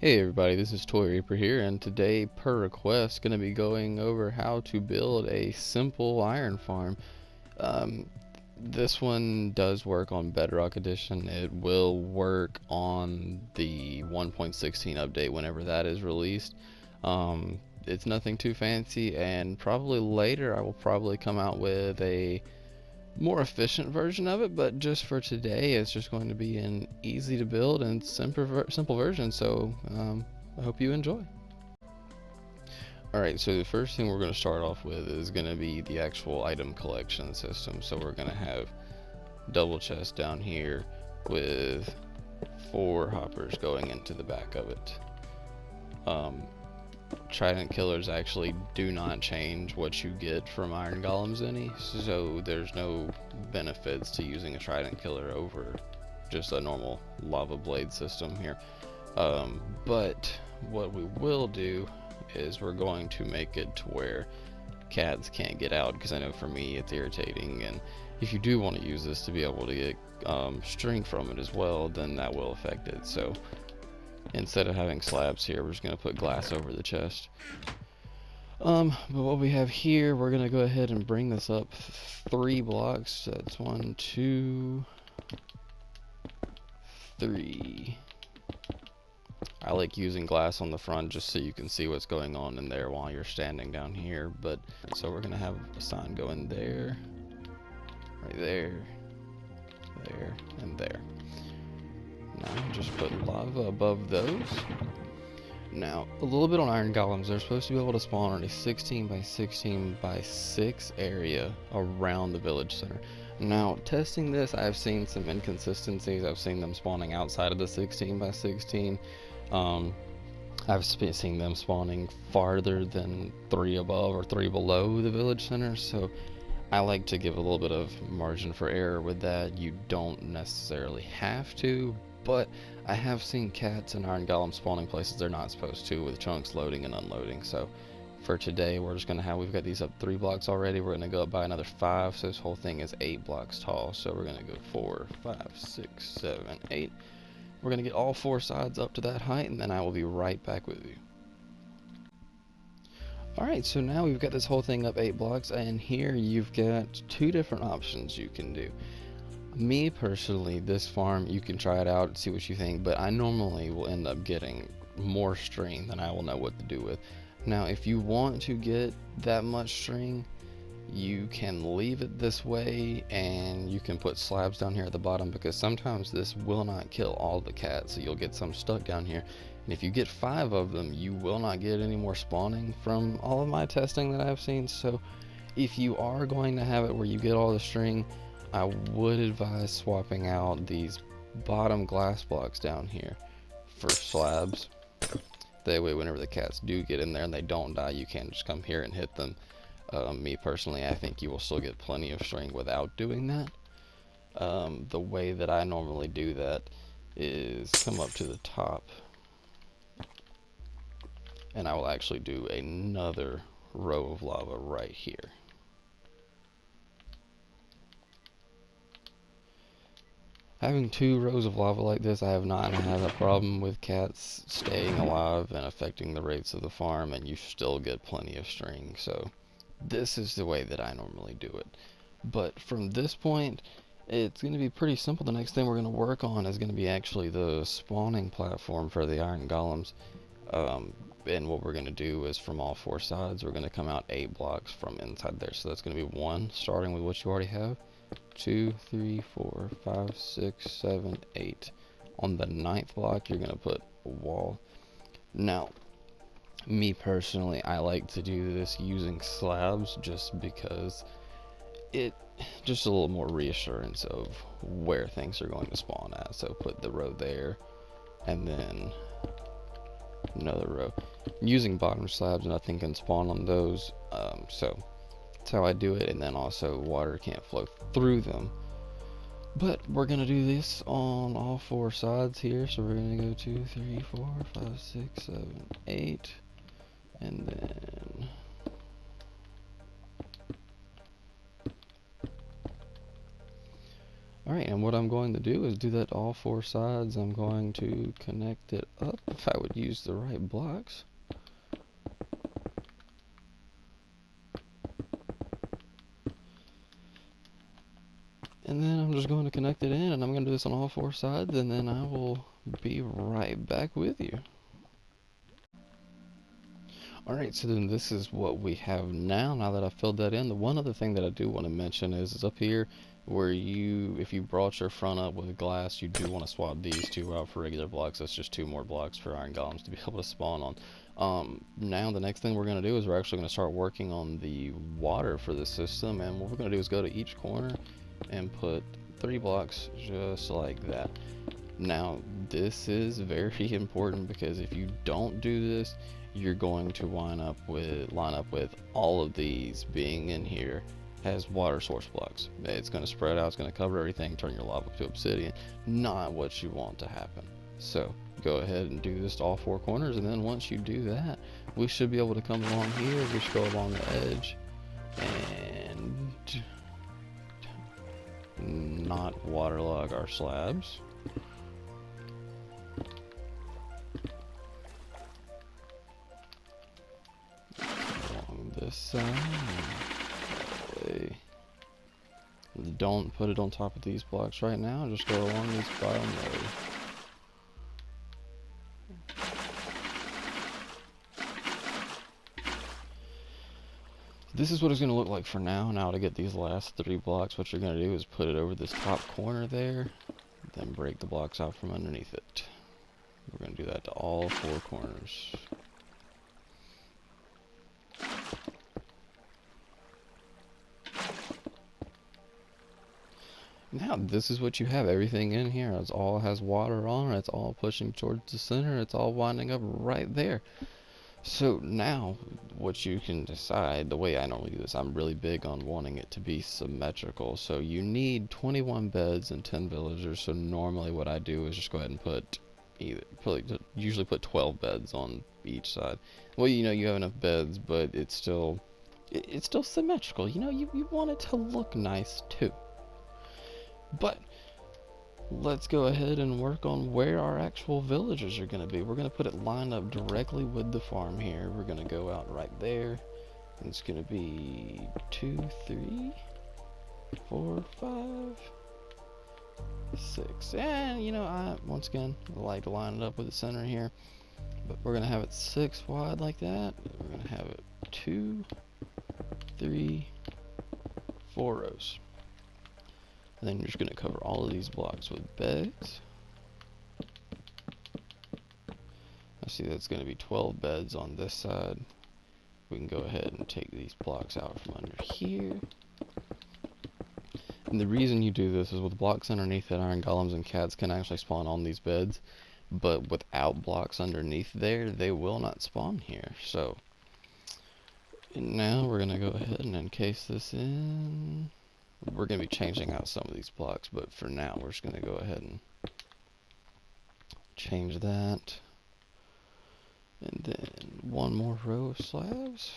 Hey everybody, this is Toy Reaper here, and today, per request, going to be going over how to build a simple iron farm. Um, this one does work on Bedrock Edition. It will work on the 1.16 update whenever that is released. It's nothing too fancy, and probably later I will probably come out with a more efficient version of it, but just for today it's just going to be an easy to build and simple version, so I hope you enjoy. Alright, so the first thing we're going to start off with is going to be the actual item collection system. So we're going to have double chest down here with 4 hoppers going into the back of it. Trident killers actually do not change what you get from iron golems any, so there's no benefits to using a trident killer over just a normal lava blade system here. But what we will do is we're going to make it to where cats can't get out, because I know for me it's irritating, and if you do want to use this to be able to get string from it as well, then that will affect it. So instead of having slabs here, we're just going to put glass over the chest. But what we have here, we're going to go ahead and bring this up 3 blocks. That's 1, 2, 3. I like using glass on the front just so you can see what's going on in there while you're standing down here. But so we're going to have a sign going there, right there, there, and there. Now just put lava above those. Now, a little bit on iron golems. They're supposed to be able to spawn on a 16 by 16 by 6 area around the village center. Now, testing this, I've seen some inconsistencies. I've seen them spawning outside of the 16 by 16. I've seen them spawning farther than 3 above or 3 below the village center. So I like to give a little bit of margin for error with that. You don't necessarily have to, but I have seen cats and iron golems spawning places they're not supposed to, with chunks loading and unloading. So for today, we're just going to have, we've got these up 3 blocks already. We're going to go up by another 5, so this whole thing is 8 blocks tall. So we're going to go 4, 5, 6, 7, 8. We're going to get all 4 sides up to that height, and then I will be right back with you. Alright, so now we've got this whole thing up 8 blocks, and here you've got 2 different options you can do. Me personally, this farm, you can try it out and see what you think, but I normally will end up getting more string than I will know what to do with. Now, if you want to get that much string, you can leave it this way, and you can put slabs down here at the bottom, because sometimes this will not kill all the cats, so you'll get some stuck down here. And if you get 5 of them, you will not get any more spawning from all of my testing that I've seen. So if you are going to have it where you get all the string, I would advise swapping out these bottom glass blocks down here for slabs. That way, whenever the cats do get in there and they don't die, you can just come here and hit them. Me personally, I think you will still get plenty of string without doing that. The way that I normally do that is come up to the top, and I will actually do another row of lava right here. Having 2 rows of lava like this, I have not had a problem with cats staying alive and affecting the rates of the farm, and you still get plenty of string. So this is the way that I normally do it. But from this point, it's going to be pretty simple. The next thing we're going to work on is going to be actually the spawning platform for the iron golems. And what we're going to do is, from all 4 sides, we're going to come out 8 blocks from inside there. So that's going to be 1, starting with what you already have, 2, 3, 4, 5, 6, 7, 8. On the 9th block, you're going to put a wall. Now, me personally, I like to do this using slabs just because it just a little more reassurance of where things are going to spawn at. So put the row there, and then another row. Using bottom slabs, nothing can spawn on those, so that's how I do it. And then also water can't flow through them. But we're gonna do this on all 4 sides here. So we're gonna go 2, 3, 4, 5, 6, 7, 8, and then Alright, and what I'm going to do is do that to all four sides. I'm going to connect it up if I would use the right blocks. And then I'm just going to connect it in, and I'm going to do this on all four sides, and then I will be right back with you. Alright, so then this is what we have now that I've filled that in. The one other thing that I do want to mention is up here where if you brought your front up with glass, you do want to swap these two out for regular blocks. That's just two more blocks for iron golems to be able to spawn on. Now the next thing we're going to do is we're actually going to start working on the water for the system, and what we're going to do is go to each corner and put 3 blocks just like that. Now this is very important, because if you don't do this, you're going to line up with all of these being in here as water source blocks. It's going to spread out, it's going to cover everything, turn your lava to obsidian. Not what you want to happen. So go ahead and do this to all 4 corners, and then once you do that, we should be able to come along here. We should go along the edge and not waterlog our slabs. Along this side. Okay. Don't put it on top of these blocks right now, just go along these bottom rows. This is what it's going to look like for now. Now to get these last 3 blocks, what you're going to do is put it over this top corner there, then break the blocks out from underneath it. We're going to do that to all 4 corners. Now this is what you have. Everything in here, it all has water on it, it's all pushing towards the center, it's all winding up right there. So now what you can decide, the way I normally do this, I'm really big on wanting it to be symmetrical. So you need 21 beds and 10 villagers. So normally what I do is just go ahead and usually put 12 beds on each side. Well, you know, you have enough beds, but it's still symmetrical. You know, you want it to look nice too. But let's go ahead and work on where our actual villagers are going to be. We're going to put it lined up directly with the farm here. We're going to go out right there. And it's going to be 2, 3, 4, 5, 6. And, you know, I like to line it up with the center here. But we're going to have it 6 wide like that. We're going to have it 2, 3, 4 rows. And then you're just going to cover all of these blocks with beds. I see that's going to be 12 beds on this side. We can go ahead and take these blocks out from under here. And the reason you do this is with blocks underneath it, iron golems and cats can actually spawn on these beds. But without blocks underneath there, they will not spawn here. So now we're going to go ahead and encase this in. We're going to be changing out some of these blocks, but for now we're just going to go ahead and change that. And then 1 more row of slabs.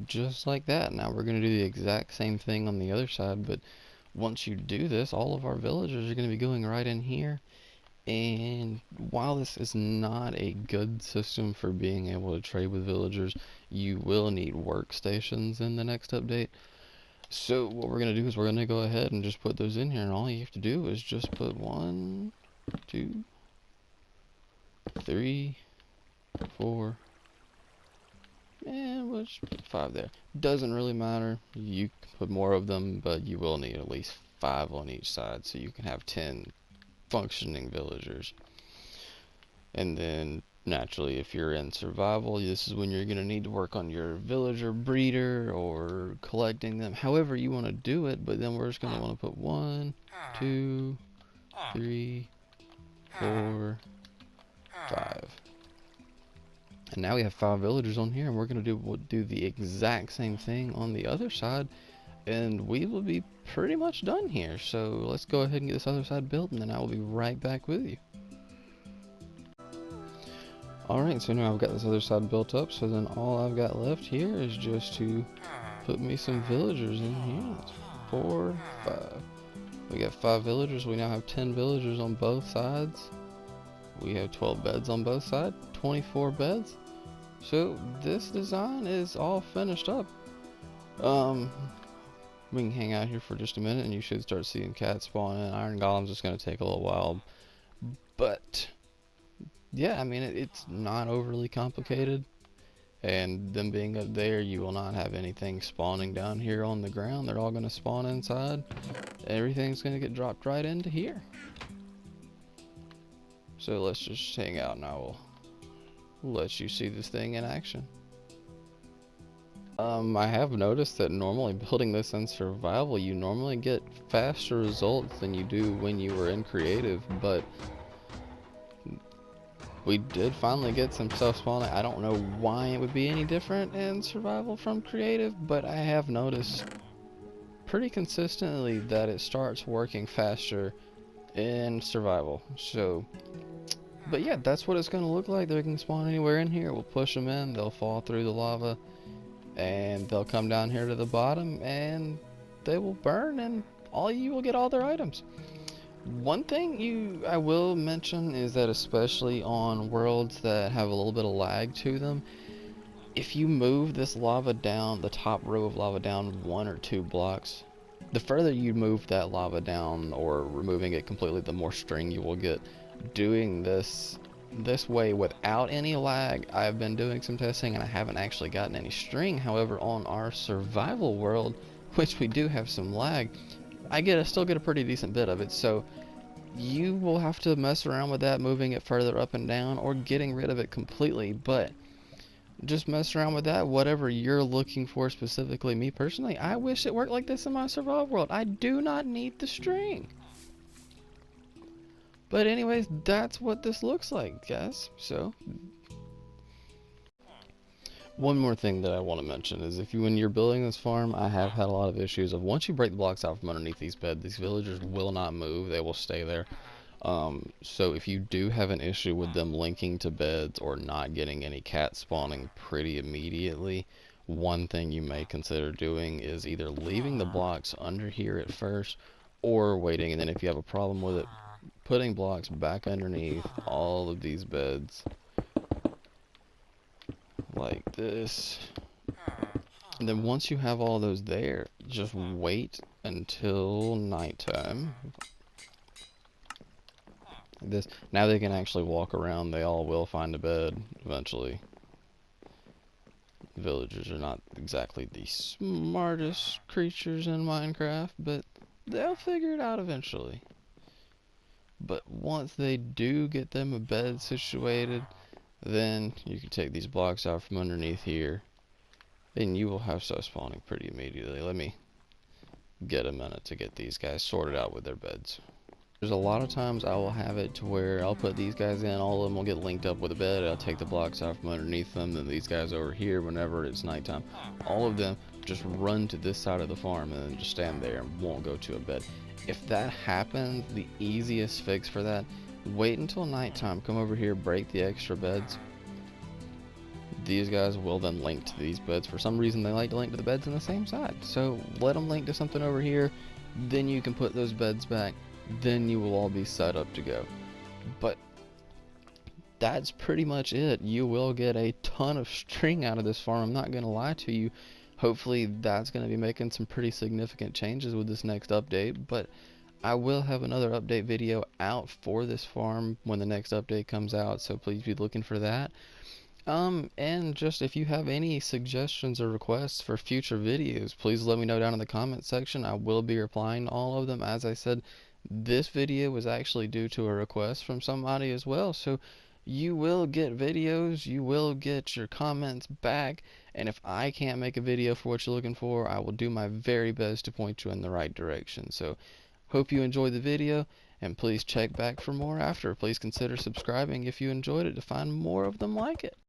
Just like that. Now we're going to do the exact same thing on the other side, but once you do this, all of our villagers are going to be going right in here. And while this is not a good system for being able to trade with villagers, you will need workstations in the next update. So what we're going to do is we're going to go ahead and just put those in here, and all you have to do is just put 1, 2, 3, 4, and we'll just put 5 there. Doesn't really matter. You can put more of them, but you will need at least 5 on each side, so you can have 10 functioning villagers. And then naturally, if you're in survival, this is when you're going to need to work on your villager breeder or collecting them, however you want to do it. But then we're just going to want to put 1, 2, 3, 4, 5. And now we have 5 villagers on here, and we're going to do the exact same thing on the other side, and we will be pretty much done here. So let's go ahead and get this other side built, and then I will be right back with you. Alright, so now I've got this other side built up, so then all I've got left here is just to put me some villagers in here. That's 4, 5. We got 5 villagers. We now have 10 villagers on both sides. We have 12 beds on both sides, 24 beds. So this design is all finished up. We can hang out here for just a minute and you should start seeing cats spawning. Iron golem's just going to take a little while. But yeah, I mean, it's not overly complicated. And them being up there, you will not have anything spawning down here on the ground. They're all going to spawn inside. Everything's going to get dropped right into here. So let's just hang out and I will let you see this thing in action. I have noticed that normally building this in survival, you normally get faster results than you do when you were in creative, but we did finally get some stuff spawning. I don't know why it would be any different in survival from creative, but I have noticed pretty consistently that it starts working faster in survival. So, but yeah, that's what it's going to look like. They can spawn anywhere in here. We'll push them in, they'll fall through the lava, and they'll come down here to the bottom, and they will burn, and you will get all their items. One thing I will mention is that especially on worlds that have a little bit of lag to them, if you move this lava down, the top row of lava down 1 or 2 blocks, the further you move that lava down or removing it completely, the more string you will get. Doing this way without any lag, I've been doing some testing and I haven't actually gotten any string. However, on our survival world, which we do have some lag, I still get a pretty decent bit of it. So you will have to mess around with that, moving it further up and down or getting rid of it completely. But just mess around with that, whatever you're looking for specifically. Me personally, I wish it worked like this in my survival world. I do not need the string. But anyways, that's what this looks like, guys. So one more thing that I want to mention is when you're building this farm, I have had a lot of issues of once you break the blocks out from underneath these beds, these villagers will not move. They will stay there. So if you do have an issue with them linking to beds or not getting any cat spawning pretty immediately, one thing you may consider doing is either leaving the blocks under here at first or waiting, and then if you have a problem with it, putting blocks back underneath all of these beds like this. And then once you have all those there, just wait until nighttime. Now they can actually walk around. They all will find a bed eventually. Villagers are not exactly the smartest creatures in Minecraft, but they'll figure it out eventually. But once they do get them a bed situated, then you can take these blocks out from underneath here, and you will have stuff spawning pretty immediately. Let me get a minute to get these guys sorted out with their beds. There's a lot of times I will have it to where I'll put these guys in, all of them will get linked up with a bed, I'll take the blocks out from underneath them, then these guys over here, whenever it's nighttime, all of them just run to this side of the farm and then just stand there and won't go to a bed. If that happens, the easiest fix for that, wait until nighttime, come over here, break the extra beds. These guys will then link to these beds. For some reason they like to link to the beds on the same side, so let them link to something over here, then you can put those beds back, then you will all be set up to go. But that's pretty much it. You will get a ton of string out of this farm, I'm not gonna lie to you. Hopefully that's going to be making some pretty significant changes with this next update, but I will have another update video out for this farm when the next update comes out, so please be looking for that. And just if you have any suggestions or requests for future videos, please let me know down in the comment section. I will be replying to all of them. As I said, this video was actually due to a request from somebody as well, so you will get videos, you will get your comments back, and if I can't make a video for what you're looking for, I will do my very best to point you in the right direction. So hope you enjoyed the video, and please check back for more after. Please consider subscribing if you enjoyed it to find more of them like it.